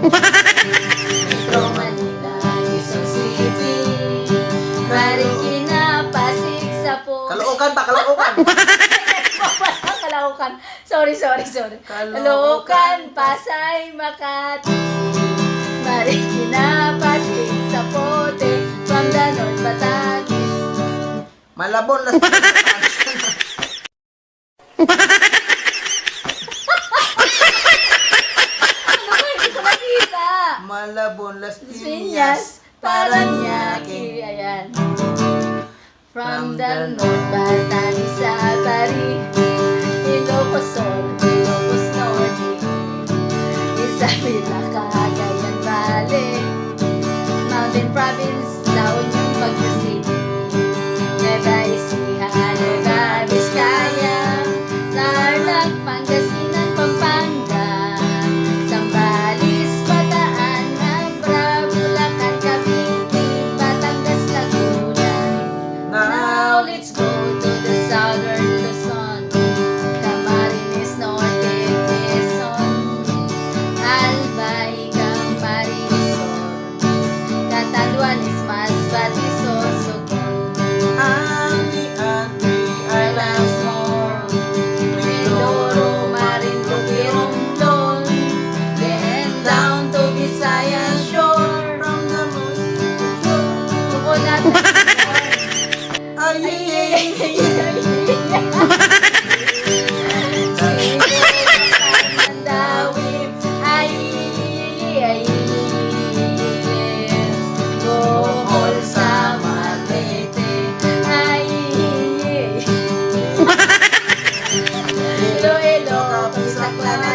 Metro Manila, Quezon City, Marikina, Pasig, Sapo. Caloocan pa, Caloocan. Caloocan. Sorry. Caloocan, Pasay, Makati, Marikina, Pasig, Sapote, from the North, Batangas. Malabon, Las Hindi ko nakita. Malabon, Las Piñas, Piñas, Paranaque. Ayan. From the North, Batanes, Atari, Ilocos Sur, Ilocos Norte, Isabela, Cagayan Valley, Mountain Province, La Union, Baguio City, Nueva Ecija, Nueva Vizcaya, Tarlac, Pangasinan, Pampanga, Zambales, Bataan, Abra, Bulacan, Cavite, Batangas, Laguna. Now let's go to the southern Luzon, Camarines Norte, Quezon, Albay, Camarines, Catanduanes, Masbate, Sorsogon, Anti-Anti Islands more, Mindoro, Marinduque, Romblon, then down to Visayan Shore, from the moon. Coconut, Ay, Bohol sa Malete, Iloilo, Pisaklan,